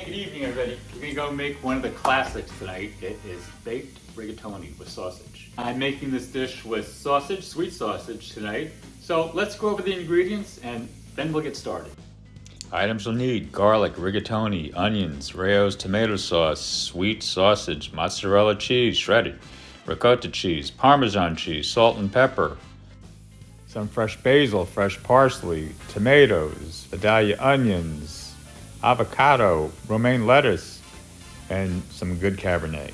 Good evening, everybody. We're gonna go make one of the classics tonight. It is baked rigatoni with sausage. I'm making this dish with sausage, sweet sausage tonight. So let's go over the ingredients and then we'll get started. Items you'll need: garlic, rigatoni, onions, Rao's tomato sauce, sweet sausage, mozzarella cheese, shredded, ricotta cheese, Parmesan cheese, salt and pepper, some fresh basil, fresh parsley, tomatoes, Vidalia onions, avocado, romaine lettuce, and some good Cabernet.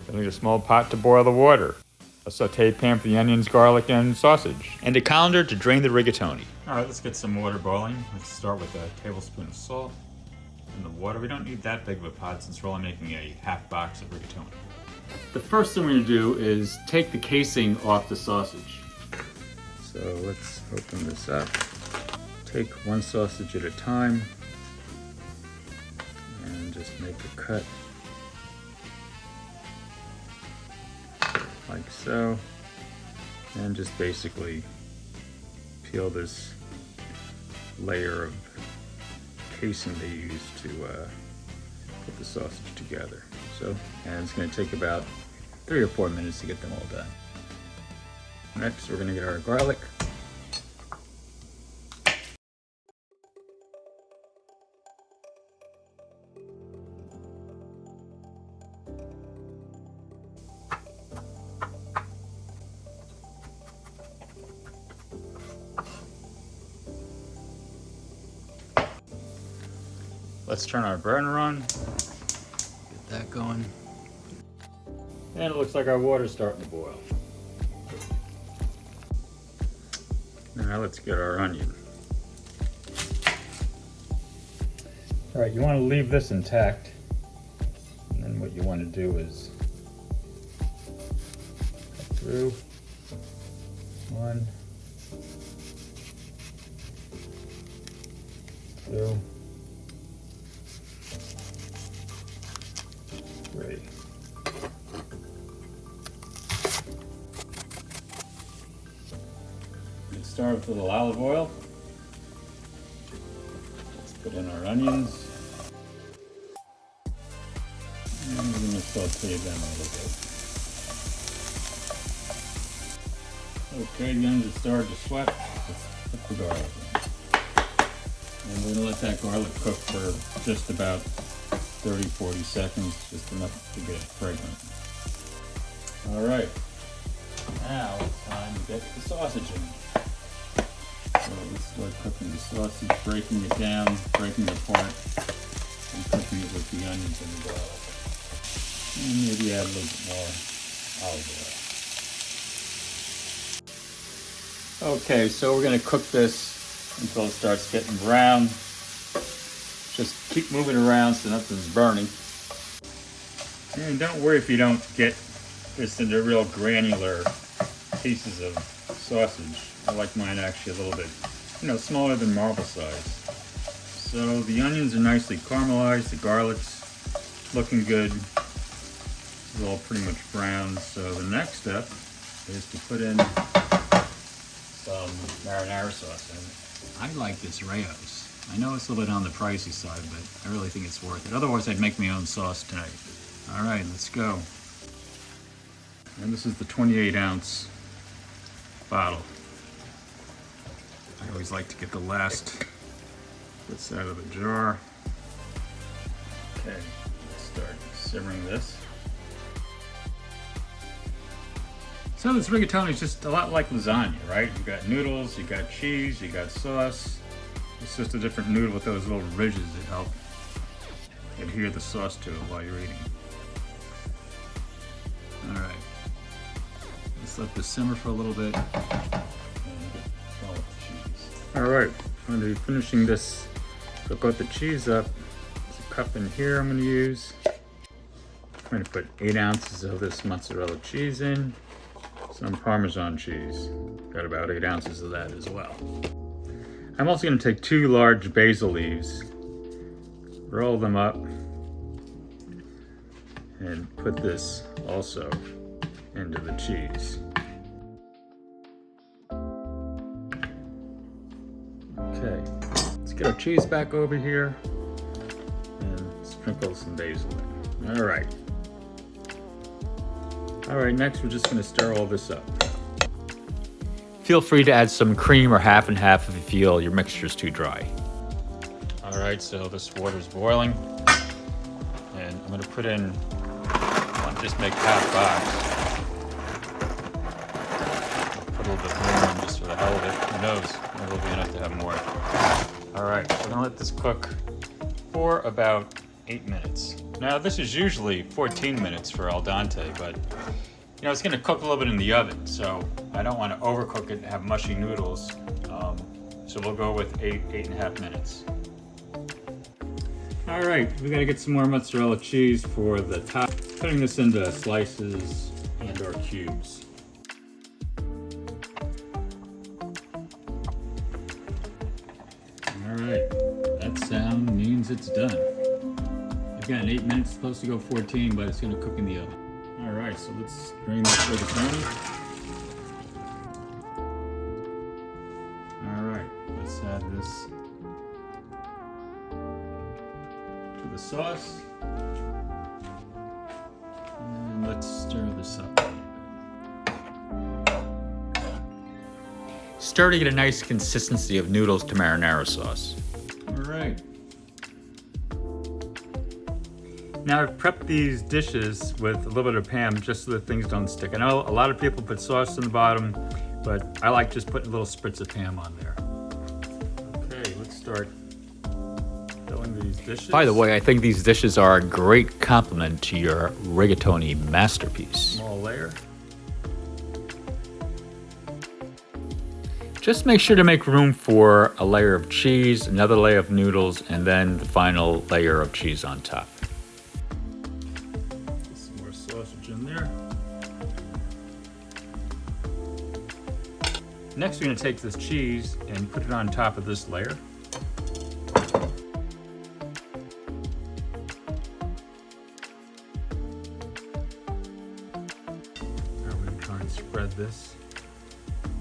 You'll need a small pot to boil the water, a sauté pan for the onions, garlic, and sausage, and a colander to drain the rigatoni. All right, let's get some water boiling. Let's start with a tablespoon of salt in the water. We don't need that big of a pot since we're only making a half box of rigatoni. The first thing we're gonna do is take the casing off the sausage. So let's open this up. Take one sausage at a time and just make a cut like so, and just basically peel this layer of casing they use to put the sausage together. So, and it's going to take about 3 or 4 minutes to get them all done. Next, we're going to get our garlic. Let's turn our burner on. Get that going. And it looks like our water's starting to boil. Now let's get our onion. All right, you want to leave this intact. And then what you want to do is cut through one, two, 3. Let's start with a little olive oil. Let's put in our onions. And we're going to saute them a little bit. Okay, the onions have started to sweat. Let's put the garlic in. And we're going to let that garlic cook for just about 30-40 seconds, just enough to get it fragrant. All right, now it's time to get the sausage in. So let's start cooking the sausage, breaking it down, breaking it apart, and cooking it with the onions and the garlic. And maybe add a little bit more olive oil. Okay, so we're gonna cook this until it starts getting brown. Just keep moving around so nothing's burning. And don't worry if you don't get this into real granular pieces of sausage. I like mine actually a little bit, smaller than marble size. So the onions are nicely caramelized, the garlic's looking good. It's all pretty much brown. So the next step is to put in some marinara sauce in it. I like this Rao's. I know it's a little bit on the pricey side, but I really think it's worth it. Otherwise, I'd make my own sauce tonight. All right, let's go. And this is the 28-ounce bottle. I always like to get the last bits out of the jar. Okay, let's start simmering this. So this rigatoni is just a lot like lasagna, right? You got noodles, you got cheese, you got sauce. It's just a different noodle with those little ridges that help adhere the sauce to it while you're eating. All right, let's let this simmer for a little bit. And get the cheese. All right, I'm gonna be finishing this. So I've got the cheese up. There's a cup in here I'm gonna use. I'm gonna put 8 ounces of this mozzarella cheese in. Some Parmesan cheese. Got about 8 ounces of that as well. I'm also going to take 2 large basil leaves, roll them up, and put this also into the cheese. Okay, let's get our cheese back over here. And put it all in the cheese. All right, sprinkle some basil in. All right. All right, next we're just gonna stir all this up. Feel free to add some cream or half and half if you feel your mixture is too dry. All right, so this water's boiling. And I'm gonna put in, I'll just make half box. I'll put a little bit more in just for the hell of it. Who knows, maybe it'll be enough to have more. All right, so I'm gonna let this cook for about 8 minutes. Now this is usually 14 minutes for al dente, but you know, it's gonna cook a little bit in the oven, so I don't wanna overcook it and have mushy noodles. So we'll go with 8.5 minutes. All right, we gotta get some more mozzarella cheese for the top. Putting this into slices and or cubes. All right, that sound means it's done. Again, 8 minutes, it's supposed to go 14, but it's gonna cook in the oven. All right, so let's drain this rigatoni. All right, let's add this to the sauce. And let's stir this up. Stir to get a nice consistency of noodles to marinara sauce. All right. Now I've prepped these dishes with a little bit of Pam just so that things don't stick. I know a lot of people put sauce in the bottom, but I like just putting a little spritz of Pam on there. Okay, let's start filling these dishes. By the way, I think these dishes are a great complement to your rigatoni masterpiece. Small layer. Just make sure to make room for a layer of cheese, another layer of noodles, and then the final layer of cheese on top. Get some more sausage in there. Next, we're going to take this cheese and put it on top of this layer. Now we're going to try and spread this.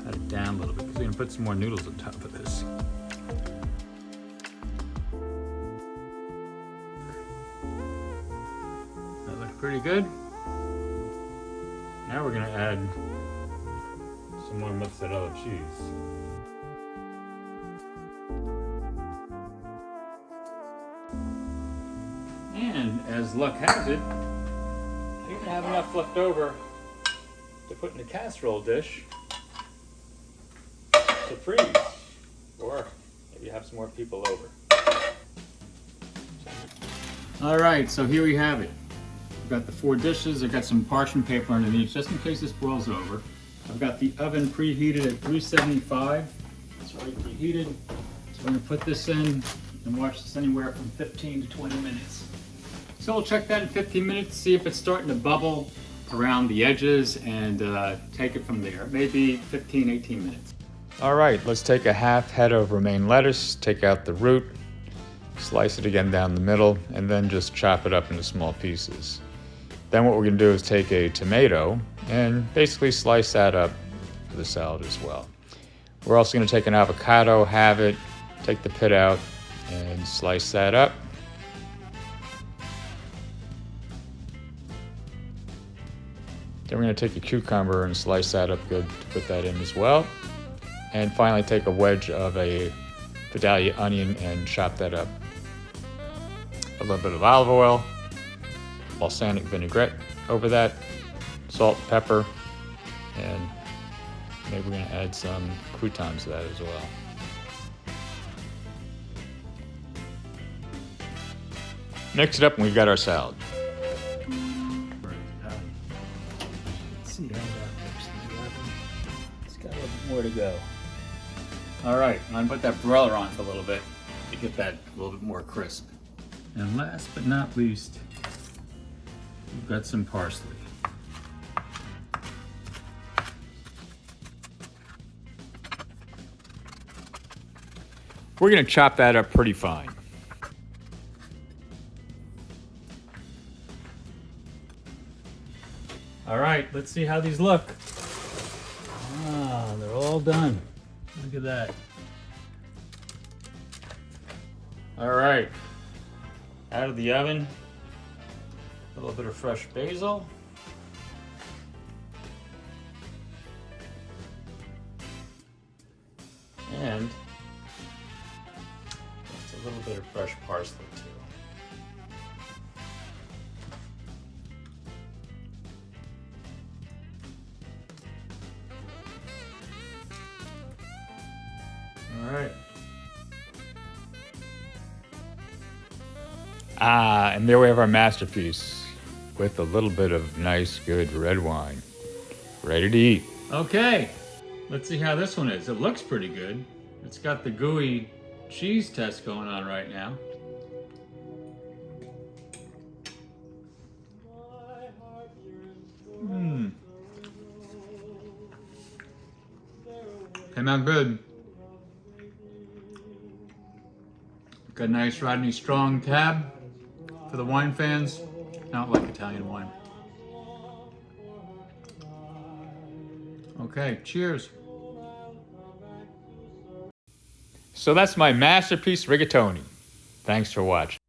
Cut it down a little bit because we're going to put some more noodles on top of this. That looks pretty good. Now we're going to add some more mozzarella cheese. And as luck has it, I even have enough left over to put in a casserole dish to freeze, or maybe have some more people over. All right, so here we have it. I've got the 4 dishes. I've got some parchment paper underneath just in case this boils over. I've got the oven preheated at 375. It's already preheated. So we're gonna put this in and watch this anywhere from 15 to 20 minutes. So we'll check that in 15 minutes, see if it's starting to bubble around the edges, and take it from there. Maybe 15, 18 minutes. All right, let's take a half head of romaine lettuce, take out the root, slice it again down the middle, and then just chop it up into small pieces. Then what we're gonna do is take a tomato and basically slice that up for the salad as well. We're also gonna take an avocado, halve it, take the pit out, and slice that up. Then we're gonna take a cucumber and slice that up good to put that in as well. And finally take a wedge of a Vidalia onion and chop that up. A little bit of olive oil, balsamic vinaigrette over that, salt, pepper, and maybe we're gonna add some croutons to that as well. Mix it up and we've got our salad. Let's see how that looks in the oven. It's got a little bit more to go. All right, I'm gonna put that broiler on for a little bit to get that a little bit more crisp. And last but not least, we've got some parsley. We're gonna chop that up pretty fine. All right, let's see how these look. Ah, they're all done. Look at that. All right. out of the oven. A little bit of fresh basil. And just a little bit of fresh parsley too. All right. Ah, and there we have our masterpiece with a little bit of nice, good red wine. Ready to eat. Okay, let's see how this one is. It looks pretty good. It's got the gooey cheese test going on right now. Came out good. Got a nice Rodney Strong tab for the wine fans. I don't like Italian wine. Okay, cheers. So that's my masterpiece rigatoni. Thanks for watching.